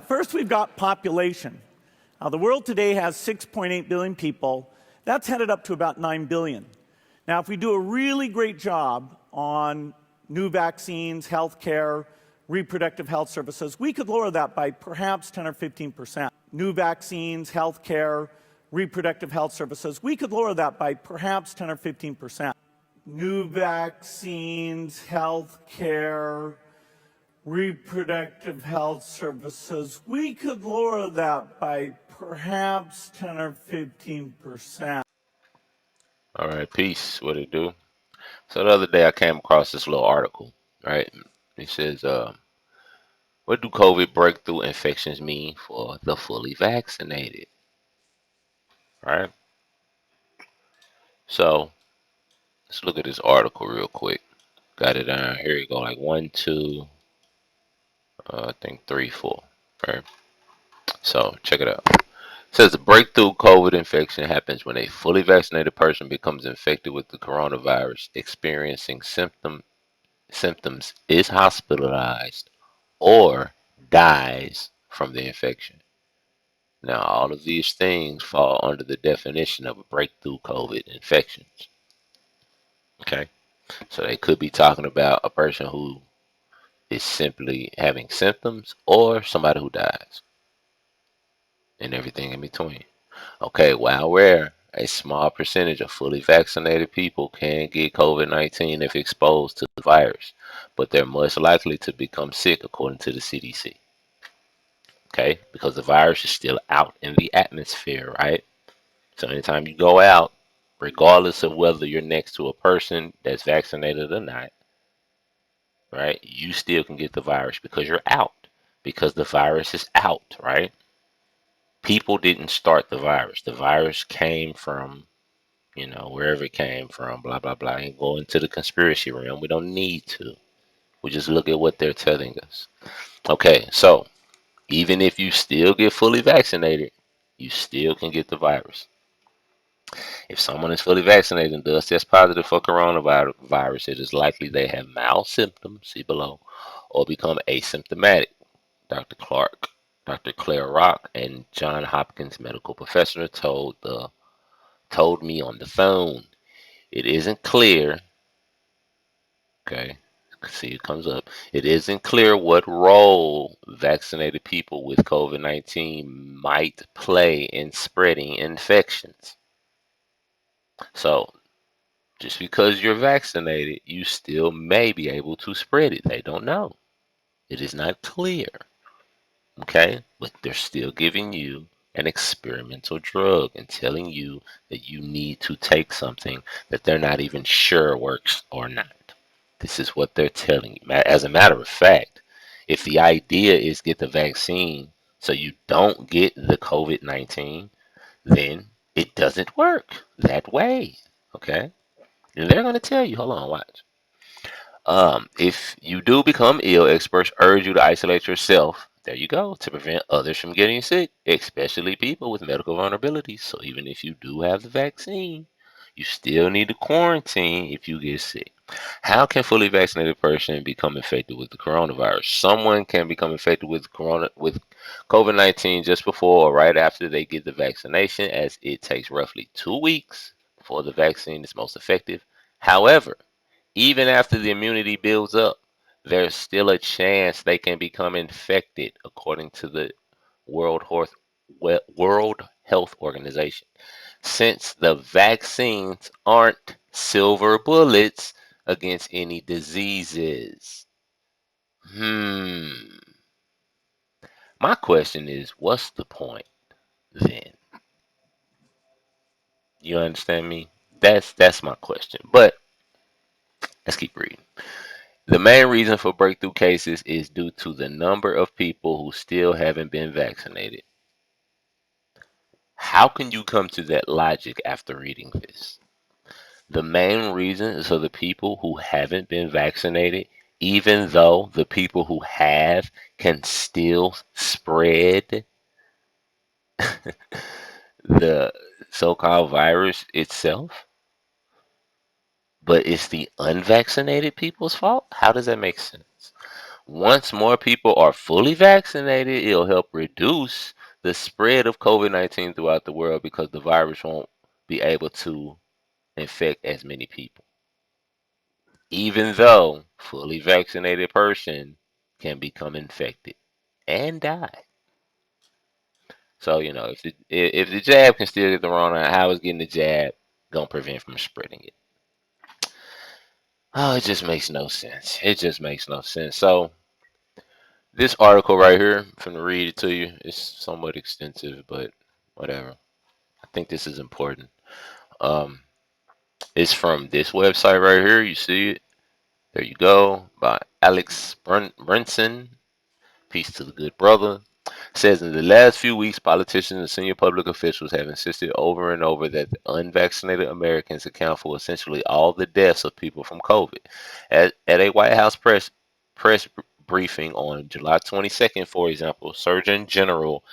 First, we've got population. The world today has 6.8 billion people. That's headed up to about 9 billion. Now, if we do a really great job on new vaccines, healthcare, reproductive health services, we could lower that by perhaps 10 or 15%. New vaccines, healthcare, reproductive health services, we could lower that by perhaps 10 or 15%. New vaccines, healthcare, reproductive health services, we could lower that by perhaps 10 or 15%. All right, peace. What it do? So the other day I came across this little article, right? It says, what do COVID breakthrough infections mean for the fully vaccinated? Right? So let's look at this article real quick. Got it down. Here you go. Like one, two, I think three, four. Right? So check it out. It says the breakthrough COVID infection happens when a fully vaccinated person becomes infected with the coronavirus, experiencing symptoms, is hospitalized, or dies from the infection. Now, all of these things fall under the definition of a breakthrough COVID infections. Okay, so they could be talking about a person who is simply having symptoms or somebody who dies and everything in between. Okay, while rare, a small percentage of fully vaccinated people can get COVID-19 if exposed to the virus, but they're much likely to become sick according to the CDC. Okay, because the virus is still out in the atmosphere, right? So anytime you go out, regardless of whether you're next to a person that's vaccinated or not, right, you still can get the virus because you're out, because the virus is out, right? People didn't start the virus. The virus came from, wherever it came from, blah, blah, blah, and go into the conspiracy realm. We don't need to. We just look at what they're telling us. Okay, so even if you still get fully vaccinated, you still can get the virus. If someone is fully vaccinated and does test positive for coronavirus, it is likely they have mild symptoms, see below, or become asymptomatic. Dr. Claire Rock, and John Hopkins medical professor told me on the phone. It isn't clear. Okay, see it comes up. It isn't clear what role vaccinated people with COVID-19 might play in spreading infections. So just because you're vaccinated, you still may be able to spread it. They don't know. It is not clear. Okay? But they're still giving you an experimental drug and telling you that you need to take something that they're not even sure works or not. This is what they're telling you. As a matter of fact, if the idea is get the vaccine so you don't get the COVID-19, then it doesn't work that way. Okay? And they're going to tell you, hold on, watch. If you do become ill, experts urge you to isolate yourself. There you go, to prevent others from getting sick, especially people with medical vulnerabilities. So even if you do have the vaccine, you still need to quarantine if you get sick. How can fully vaccinated person become infected with the coronavirus? Someone can become infected with COVID-19 just before or right after they get the vaccination, as it takes roughly 2 weeks before the vaccine is most effective. However, even after the immunity builds up, there's still a chance they can become infected, according to the World Health, World Health Organization. Since the vaccines aren't silver bullets against any diseases. My question is, what's the point then? You understand me? That's my question. But let's keep reading. The main reason for breakthrough cases is due to the number of people who still haven't been vaccinated. How can you come to that logic after reading this? The main reason is for the people who haven't been vaccinated, even though the people who have can still spread the so-called virus itself, but it's the unvaccinated people's fault? How does that make sense? Once more people are fully vaccinated, it'll help reduce the spread of COVID-19 throughout the world because the virus won't be able to infect as many people. Even though fully vaccinated person can become infected and die. So, if the jab can still get the corona, how is getting the jab gonna prevent from spreading it? Oh, it just makes no sense. It just makes no sense. So this article right here, I'm finna read it to you. It's somewhat extensive, but whatever. I think this is important. Um, it's from this website right here. You see it? There you go. By Alex Brinson. Peace to the good brother. Says in the last few weeks, politicians and senior public officials have insisted over and over that the unvaccinated Americans account for essentially all the deaths of people from COVID. At a White House press briefing on July 22nd, for example, Surgeon General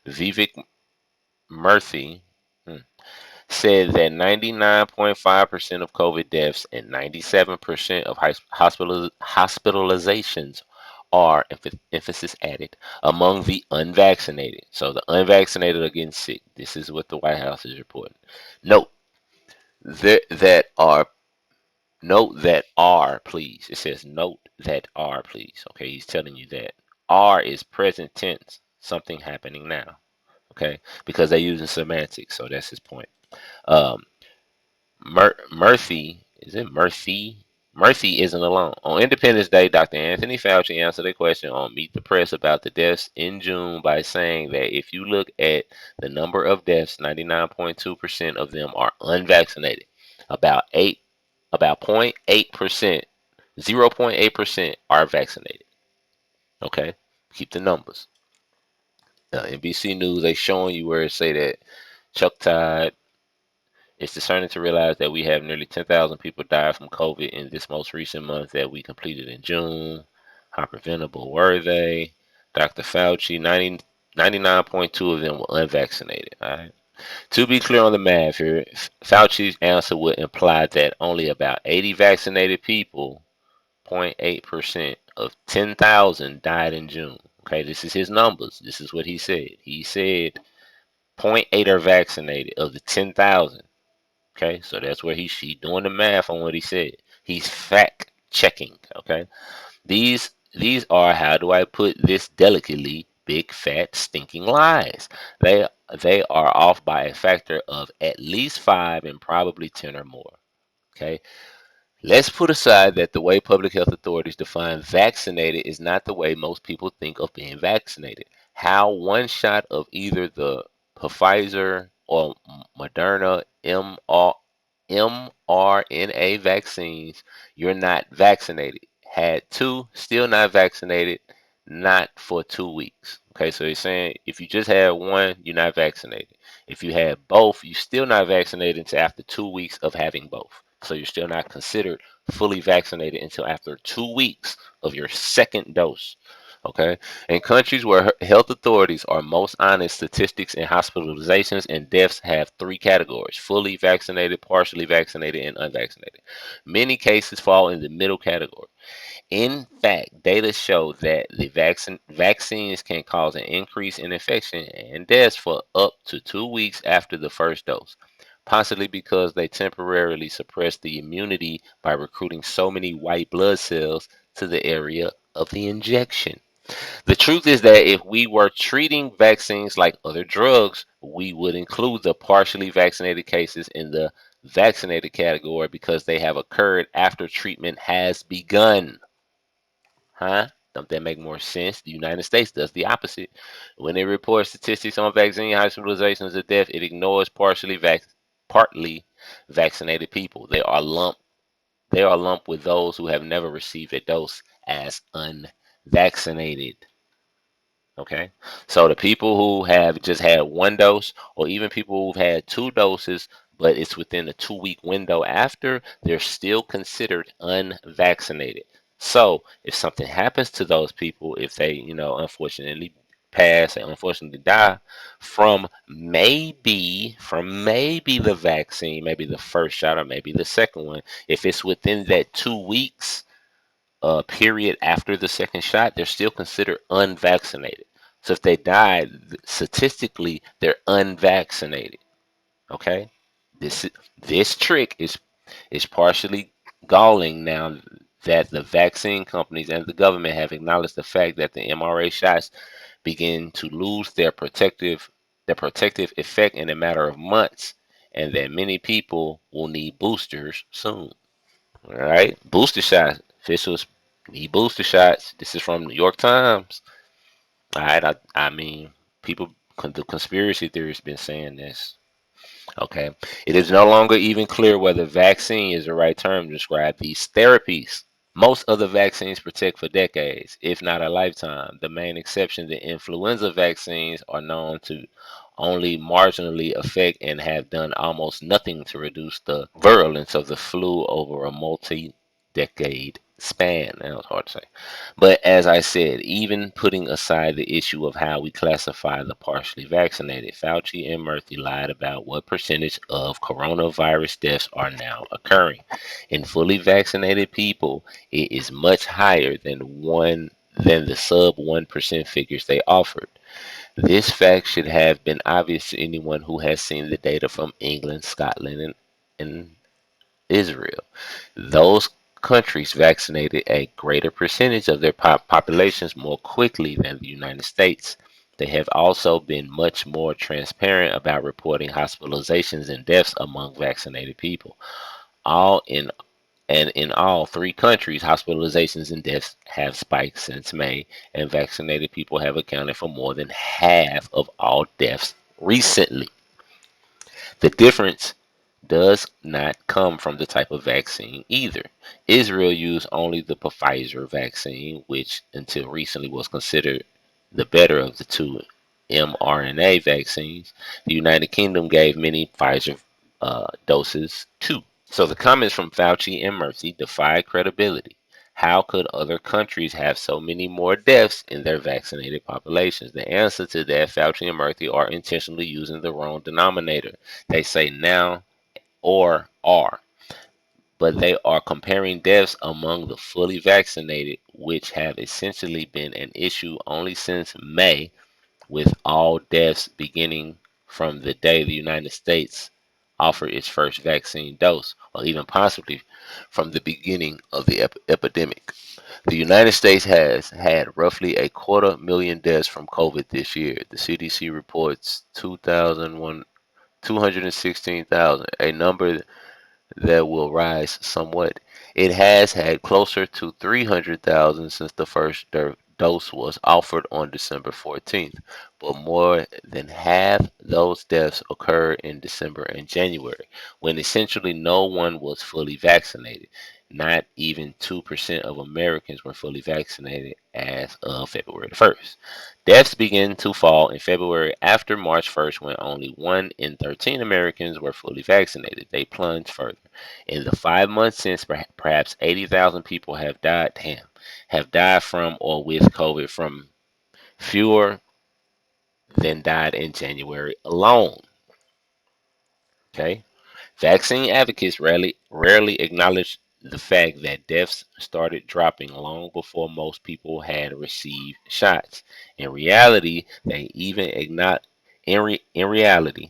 Vivek Murthy said that 99.5% of COVID deaths and 97% of hospitalizations are, emphasis added, among the unvaccinated. So the unvaccinated are getting sick. This is what the White House is reporting. Note that, that are please. It says note that are, please. Okay, he's telling you that are is present tense, something happening now. Okay, because they're using semantics, so that's his point. Um, Murphy, is it Murphy? Murphy isn't alone. On Independence Day, Dr. Anthony Fauci answered a question on Meet the Press about the deaths in June by saying that if you look at the number of deaths, 99.2% of them are unvaccinated. About 0.8%, 0.8% are vaccinated. Okay? Keep the numbers. NBC News, they showing you where it say that Chuck Todd. It's discerning to realize that we have nearly 10,000 people died from COVID in this most recent month that we completed in June. How preventable were they? Dr. Fauci, 99.2 of them were unvaccinated. All right. To be clear on the math here, Fauci's answer would imply that only about 80 vaccinated people, 0.8% of 10,000, died in June. Okay, this is his numbers. This is what he said. He said 0.8 are vaccinated of the 10,000. Okay, so that's where he's doing the math on what he said. He's fact checking. Okay, these are, how do I put this delicately, big fat stinking lies. They they are off by a factor of at least 5 and probably 10 or more. Okay, let's put aside that the way public health authorities define vaccinated is not the way most people think of being vaccinated. How one shot of either the Pfizer or Moderna mRNA vaccines, you're not vaccinated. Had two, still not vaccinated, not for 2 weeks. Okay, so he's saying if you just had one, you're not vaccinated. If you had both, you're still not vaccinated until after 2 weeks of having both. So you're still not considered fully vaccinated until after 2 weeks of your second dose. Okay. In countries where health authorities are most honest, statistics and hospitalizations and deaths have three categories: fully vaccinated, partially vaccinated, and unvaccinated. Many cases fall in the middle category. In fact, data show that the vaccines can cause an increase in infection and deaths for up to 2 weeks after the first dose, possibly because they temporarily suppress the immunity by recruiting so many white blood cells to the area of the injection. The truth is that if we were treating vaccines like other drugs, we would include the partially vaccinated cases in the vaccinated category because they have occurred after treatment has begun. Huh? Don't that make more sense? The United States does the opposite. When it reports statistics on vaccine hospitalizations or death, it ignores partly vaccinated people. They are lumped with those who have never received a dose as unvaccinated. Okay. So the people who have just had one dose, or even people who've had two doses, but it's within a 2 week window after, they're still considered unvaccinated. So if something happens to those people, if they, unfortunately pass and unfortunately die from maybe the vaccine, maybe the first shot or maybe the second one, if it's within that 2 weeks, period after the second shot, they're still considered unvaccinated. So if they died, statistically, they're unvaccinated. Okay, this this trick is partially galling now that the vaccine companies and the government have acknowledged the fact that the mRNA shots begin to lose their protective effect in a matter of months, and that many people will need boosters soon. All right, booster shots. Officials need booster shots. This is from New York Times. All right, I mean, people, the conspiracy theorists been saying this. Okay. It is no longer even clear whether vaccine is the right term to describe these therapies. Most other vaccines protect for decades, if not a lifetime. The main exception, the influenza vaccines, are known to only marginally affect and have done almost nothing to reduce the virulence of the flu over a multi-decade span. That was hard to say. But as I said, even putting aside the issue of how we classify the partially vaccinated, Fauci and Murthy lied about what percentage of coronavirus deaths are now occurring. In fully vaccinated people, it is much higher than the sub 1% figures they offered. This fact should have been obvious to anyone who has seen the data from England, Scotland, and Israel. Those countries vaccinated a greater percentage of their populations more quickly than the United States. They have also been much more transparent about reporting hospitalizations and deaths among vaccinated people. All in in all three countries, hospitalizations and deaths have spiked since May, and vaccinated people have accounted for more than half of all deaths recently. The difference does not come from the type of vaccine either. Israel used only the Pfizer vaccine, which until recently was considered the better of the two mRNA vaccines. The United Kingdom gave many Pfizer doses too. So the comments from Fauci and Murphy defy credibility. How could other countries have so many more deaths in their vaccinated populations? The answer to that, Fauci and Murphy are intentionally using the wrong denominator. They say now or are, but they are comparing deaths among the fully vaccinated, which have essentially been an issue only since May, with all deaths beginning from the day the United States offered its first vaccine dose, or even possibly from the beginning of the epidemic. The United States has had roughly 250,000 deaths from COVID this year. The CDC reports 216,000, a number that will rise somewhat. It has had closer to 300,000 since the first dose was offered on December 14th, but more than half those deaths occurred in December and January, when essentially no one was fully vaccinated. Not even 2% of Americans were fully vaccinated as of February the 1st. Deaths began to fall in February after March 1st, when only 1 in 13 Americans were fully vaccinated. They plunged further. In the 5 months since, perhaps 80,000 people have died from or with COVID, from fewer than died in January alone. Okay, vaccine advocates rarely acknowledge the fact that deaths started dropping long before most people had received shots. In reality, they even acknowledge in reality,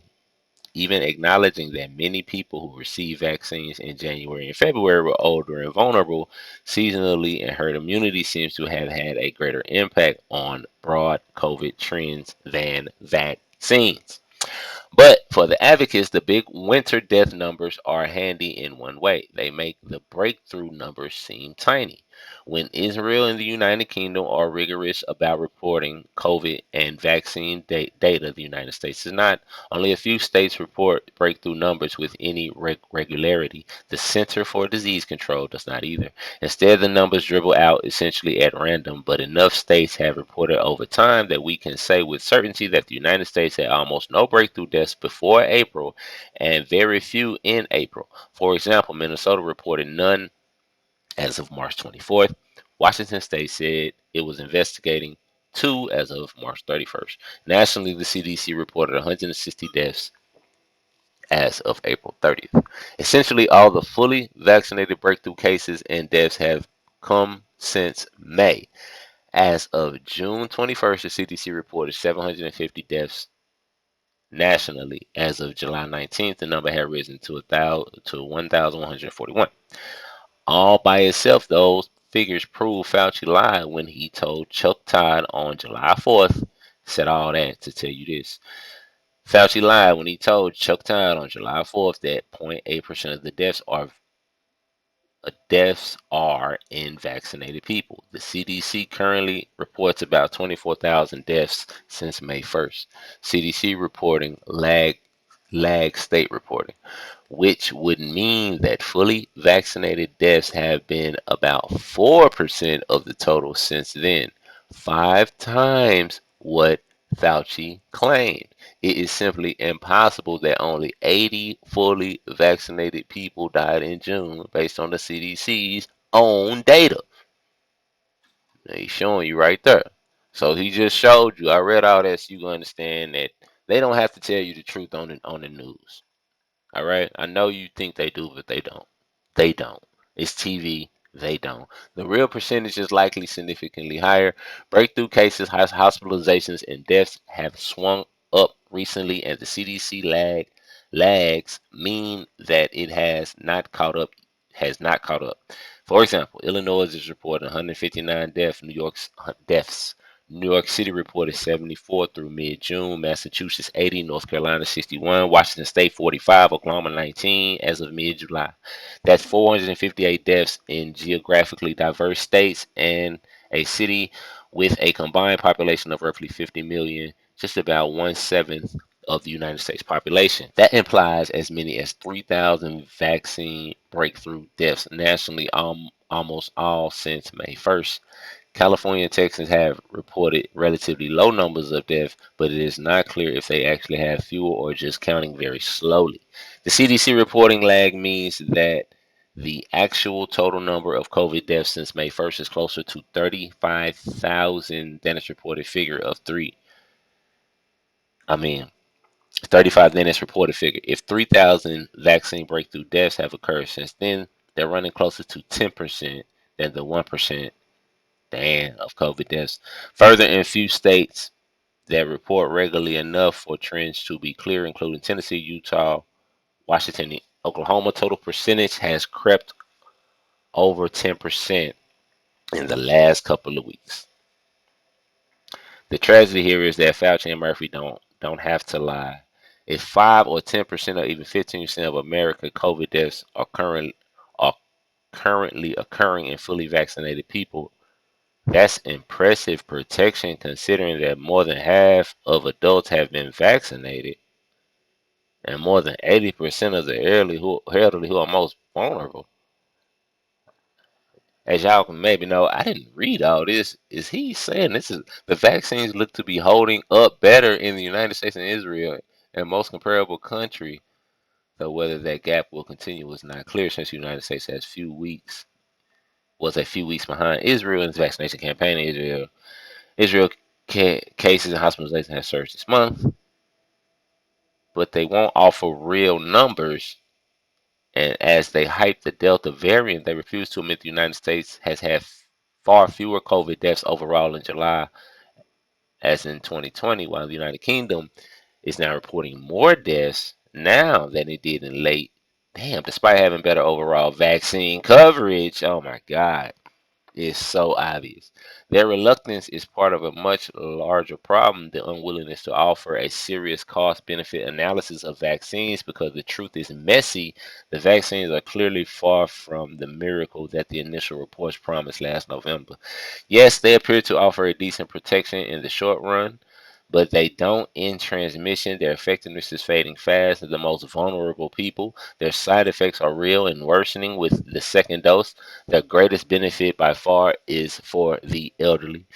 even acknowledging that many people who received vaccines in January and February were older and vulnerable seasonally, and herd immunity seems to have had a greater impact on broad COVID trends than vaccines. But for the advocates, the big winter death numbers are handy in one way. They make the breakthrough numbers seem tiny. When Israel and the United Kingdom are rigorous about reporting COVID and vaccine data, the United States is not. Only a few states report breakthrough numbers with any regularity. The Center for Disease Control does not either. Instead, the numbers dribble out essentially at random, but enough states have reported over time that we can say with certainty that the United States had almost no breakthrough deaths before April and very few in April. For example, Minnesota reported none as of March 24th. Washington State said it was investigating two as of March 31st. Nationally, the CDC reported 160 deaths as of April 30th. Essentially, all the fully vaccinated breakthrough cases and deaths have come since May. As of June 21st, the CDC reported 750 deaths nationally. As of July 19th, the number had risen to 1,141. All by itself, those figures prove Fauci lied when he told Chuck Todd on July 4th. Said all that to tell you this. Fauci lied when he told Chuck Todd on July 4th that 0.8% of the deaths are in vaccinated people. The CDC currently reports about 24,000 deaths since May 1st. CDC reporting lag state reporting, which would mean that fully vaccinated deaths have been about 4% of the total since then, 5 times what Fauci claimed. It is simply impossible that only 80 fully vaccinated people died in June based on the CDC's own data. Now, he's showing you right there. So he just showed you. I read all that so you can understand that they don't have to tell you the truth on the news. All right. I know you think they do, but they don't. They don't. It's TV. They don't. The real percentage is likely significantly higher. Breakthrough cases, hospitalizations, and deaths have swung up recently, and the CDC lags mean that it has not caught up. Has not caught up. For example, Illinois is reporting 159 deaths. New York City reported 74 through mid-June, Massachusetts 80, North Carolina 61, Washington State 45, Oklahoma 19 as of mid-July. That's 458 deaths in geographically diverse states and a city with a combined population of roughly 50 million, just about 1/7 of the United States population. That implies as many as 3,000 vaccine breakthrough deaths nationally, almost all since May 1st. California and Texas have reported relatively low numbers of deaths, but it is not clear if they actually have fewer or just counting very slowly. The CDC reporting lag means that the actual total number of COVID deaths since May 1st is closer to 35,000 than its reported figure of three. I mean, 35 than its reported figure. If 3,000 vaccine breakthrough deaths have occurred since then, they're running closer to 10% than the 1% of COVID deaths. Further, in few states that report regularly enough for trends to be clear, including Tennessee, Utah, Washington, Oklahoma, total percentage has crept over 10% in the last couple of weeks. The tragedy here is that Fauci and Murphy don't have to lie. If 5 or 10% or even 15% of American COVID deaths are currently occurring in fully vaccinated people, that's impressive protection considering that more than half of adults have been vaccinated and more than 80% of the elderly who are most vulnerable. As y'all can maybe know, I didn't read all this. Is he saying this is the vaccines look to be holding up better in the United States and Israel and most comparable country, though whether that gap will continue is not clear since the United States was a few weeks behind Israel in its vaccination campaign. Israel cases and hospitalizations have surged this month, but they won't offer real numbers. And as they hype the Delta variant, they refuse to admit the United States has had far fewer COVID deaths overall in July as in 2020, while the United Kingdom is now reporting more deaths now than it did in late. Damn, despite having better overall vaccine coverage. Oh my God. Is so obvious. Their reluctance is part of a much larger problem, the unwillingness to offer a serious cost benefit analysis of vaccines because the truth is messy. The vaccines are clearly far from the miracle that the initial reports promised last November. Yes, they appear to offer a decent protection in the short run, but they don't end transmission. Their effectiveness is fading fast in the most vulnerable people. Their side effects are real and worsening with the second dose. The greatest benefit by far is for the elderly.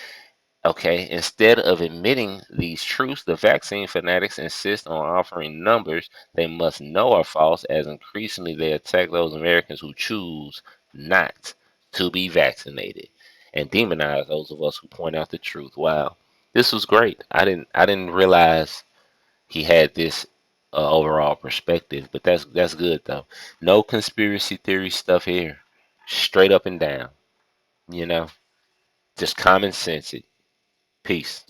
Okay, instead of admitting these truths, the vaccine fanatics insist on offering numbers they must know are false, as increasingly they attack those Americans who choose not to be vaccinated and demonize those of us who point out the truth. Wow, this was great. I didn't realize he had this overall perspective, but that's good though. No conspiracy theory stuff here. Straight up and down. You know, just common sense it. Peace.